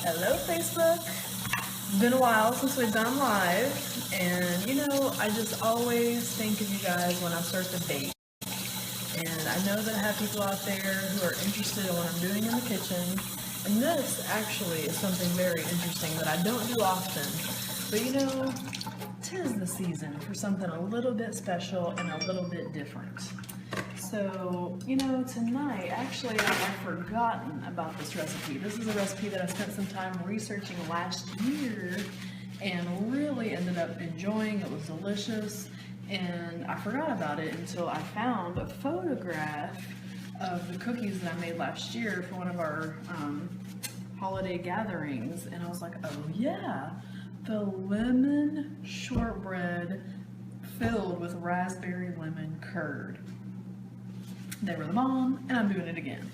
Hello, Facebook. It's been a while since we've gone live, and I just always think of you guys when I start to bake. And I know that I have people out there who are interested in what I'm doing in the kitchen, and this actually is something very interesting that I don't do often. But tis the season for something a little bit special and a little bit different. So, tonight, actually, I've forgotten about this recipe. This is a recipe that I spent some time researching last year and really ended up enjoying. It was delicious, and I forgot about it until I found a photograph of the cookies that I made last year for one of our holiday gatherings, and I was like, oh yeah, the lemon shortbread filled with raspberry lemon curd. They were the bomb, and I'm doing it again.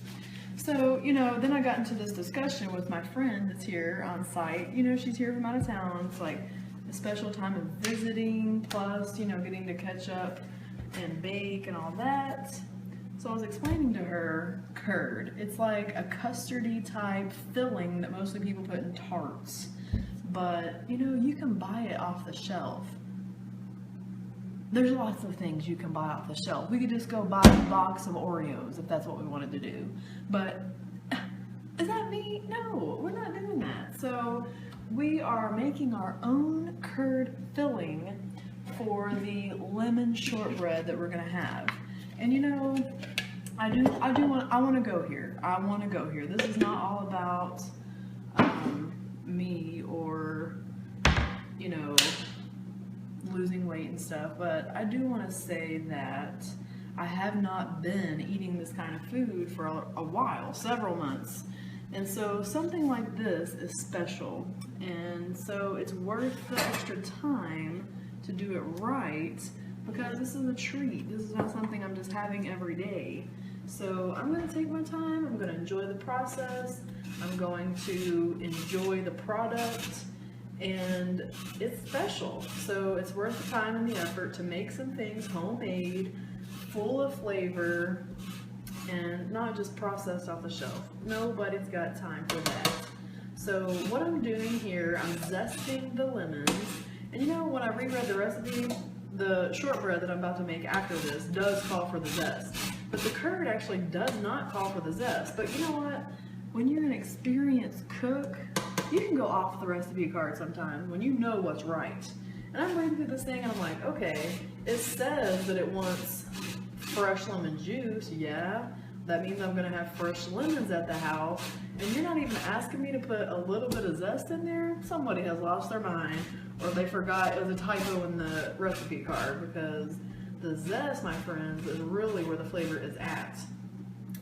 So, then I got into this discussion with my friend that's here on site. She's here from out of town. It's like a special time of visiting, plus, getting to catch up and bake and all that. So I was explaining to her curd. It's like a custardy type filling that mostly people put in tarts. But, you can buy it off the shelf. There's lots of things you can buy off the shelf. We could just go buy a box of Oreos if that's what we wanted to do. But is that me? No, we're not doing that. So we are making our own curd filling for the lemon shortbread that we're gonna have. And I want to go here. I want to go here. This is not all about me or losing weight and stuff, but I do want to say that I have not been eating this kind of food for a while, several months, and so something like this is special, and so it's worth the extra time to do it right, because this is a treat. This is not something I'm just having every day. So I'm going to take my time, I'm going to enjoy the process, I'm going to enjoy the product, and it's special, so it's worth the time and the effort to make some things homemade, full of flavor, and not just processed off the shelf. Nobody's got time for that. So what I'm doing here, I'm zesting the lemons, and when I reread the recipe, the shortbread that I'm about to make after this does call for the zest, but the curd actually does not call for the zest. But you know what? When you're an experienced cook, you can go off the recipe card sometimes when you know what's right. And I'm reading through this thing and I'm like, okay, it says that it wants fresh lemon juice. Yeah, that means I'm gonna have fresh lemons at the house. And you're not even asking me to put a little bit of zest in there? Somebody has lost their mind, or they forgot it was a typo in the recipe card, because the zest, my friends, is really where the flavor is at.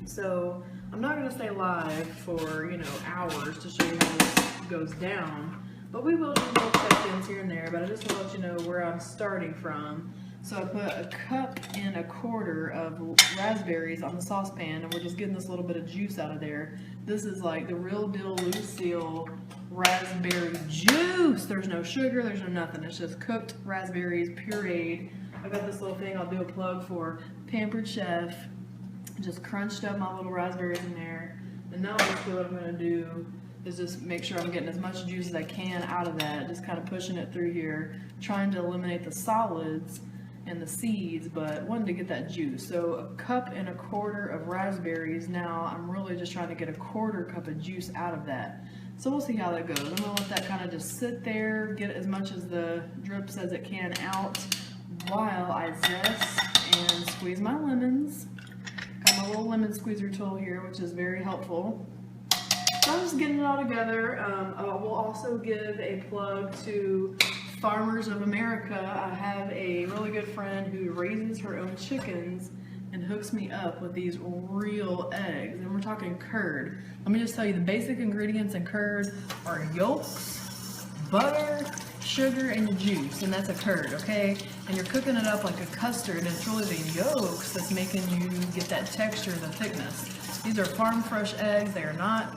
So I'm not going to stay live for, hours to show you how this goes down, but we will do little check-ins here and there, but I just want to let you know where I'm starting from. So I put a cup and a quarter of raspberries on the saucepan, and we're just getting this little bit of juice out of there. This is like the real deal Lucille raspberry juice. There's no sugar, there's no nothing. It's just cooked raspberries, pureed. I've got this little thing I'll do a plug for, Pampered Chef. Just crunched up my little raspberries in there, and now basically what I'm going to do is just make sure I'm getting as much juice as I can out of that, just kind of pushing it through here, trying to eliminate the solids and the seeds, but wanting to get that juice. So a cup and a quarter of raspberries. Now I'm really just trying to get a quarter cup of juice out of that. So we'll see how that goes. I'm going to let that kind of just sit there, get as much as the drip says it can out, while I zest and squeeze my lemons. Got my little lemon squeezer tool here, which is very helpful. So I'm just getting it all together. We'll also give a plug to Farmers of America. I have a really good friend who raises her own chickens and hooks me up with these real eggs. And we're talking curd. Let me just tell you, the basic ingredients in curd are yolks, butter, sugar, and juice, and that's a curd, okay? And you're cooking it up like a custard, and it's really the yolks that's making you get that texture, the thickness. These are farm fresh eggs. They are not,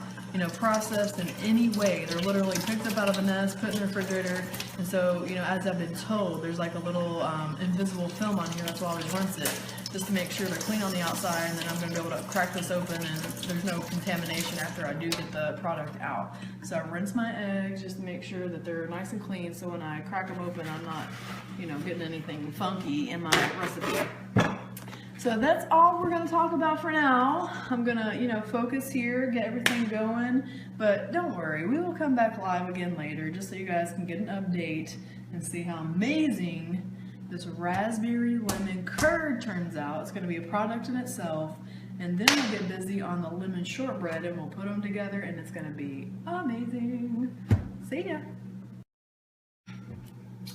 processed in any way. They're literally picked up out of the nest, put in the refrigerator, and so, as I've been told, there's like a little invisible film on here, that's why I always rinse it. just to make sure they're clean on the outside, and then I'm gonna be able to crack this open and there's no contamination after I do get the product out. So I rinse my eggs just to make sure that they're nice and clean, so when I crack them open, I'm not, you know, getting anything funky in my recipe. So that's all we're gonna talk about for now. I'm gonna, you know, focus here, get everything going, but don't worry, we will come back live again later just so you guys can get an update and see how amazing this raspberry lemon curd turns out. It's gonna be a product in itself, and then we'll get busy on the lemon shortbread and we'll put them together and it's gonna be amazing. See ya.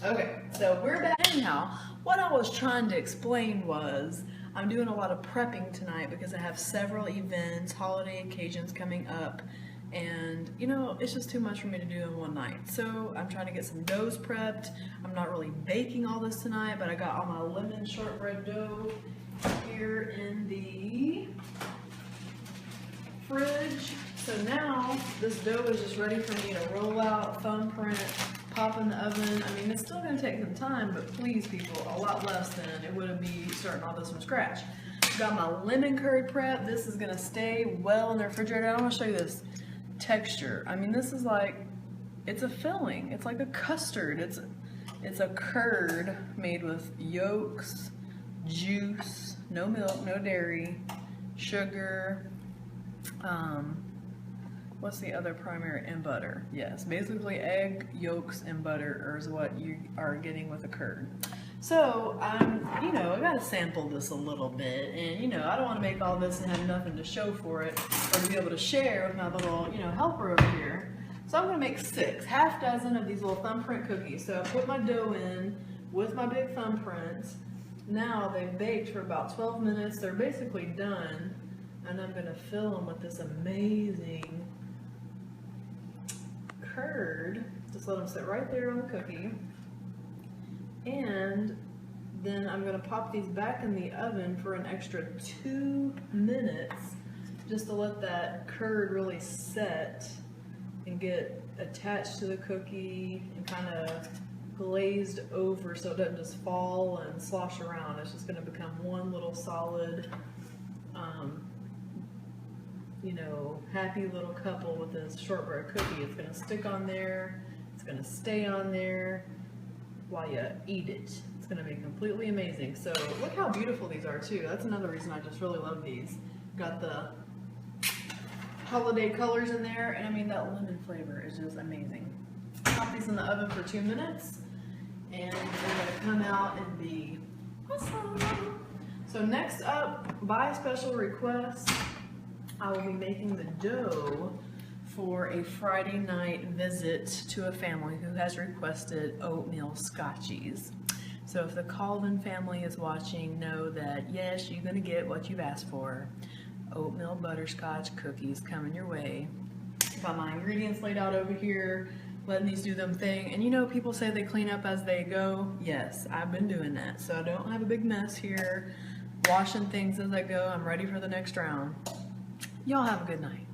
Okay, so we're back. Anyhow, what I was trying to explain was I'm doing a lot of prepping tonight because I have several events, holiday occasions coming up, and you know, it's just too much for me to do in one night. So I'm trying to get some doughs prepped. I'm not really baking all this tonight, but I got all my lemon shortbread dough here in the fridge. So now this dough is just ready for me to roll out, thumbprint, pop in the oven. I mean, it's still gonna take some time, but please people, a lot less than it would be starting all this from scratch. Got my lemon curd prep. This is gonna stay well in the refrigerator. I wanna show you this texture. I mean, this is like, it's a filling. It's like a custard. It's a curd made with yolks, juice, no milk, no dairy, sugar, what's the other primary, and butter. Yes, basically egg, yolks, and butter is what you are getting with a curd. So, you know, I gotta sample this a little bit, and you know, I don't want to make all this and have nothing to show for it, or to be able to share with my little, you know, helper over here. So I'm gonna make half dozen of these little thumbprint cookies. So I put my dough in with my big thumbprints. Now they've baked for about 12 minutes. They're basically done, and I'm gonna fill them with this amazing curd. Just let them sit right there on the cookie. And then I'm gonna pop these back in the oven for an extra 2 minutes just to let that curd really set and get attached to the cookie and kind of glazed over so it doesn't just fall and slosh around. It's just gonna become one little solid, you know, happy little couple with this shortbread cookie. It's gonna stick on there, it's gonna stay on there while you eat it. It's gonna be completely amazing. So look how beautiful these are too. That's another reason I just really love these. Got the holiday colors in there, and I mean that lemon flavor is just amazing. Pop these in the oven for 2 minutes, and they're gonna come out and be awesome. So next up, by special request, I will be making the dough for a Friday night visit to a family who has requested oatmeal scotchies. So if the Colvin family is watching, know that yes, you're gonna get what you've asked for. Oatmeal butterscotch cookies coming your way. Got my ingredients laid out over here, letting these do them thing. And you know, people say they clean up as they go. Yes, I've been doing that. So I don't have a big mess here. Washing things as I go. I'm ready for the next round. Y'all have a good night.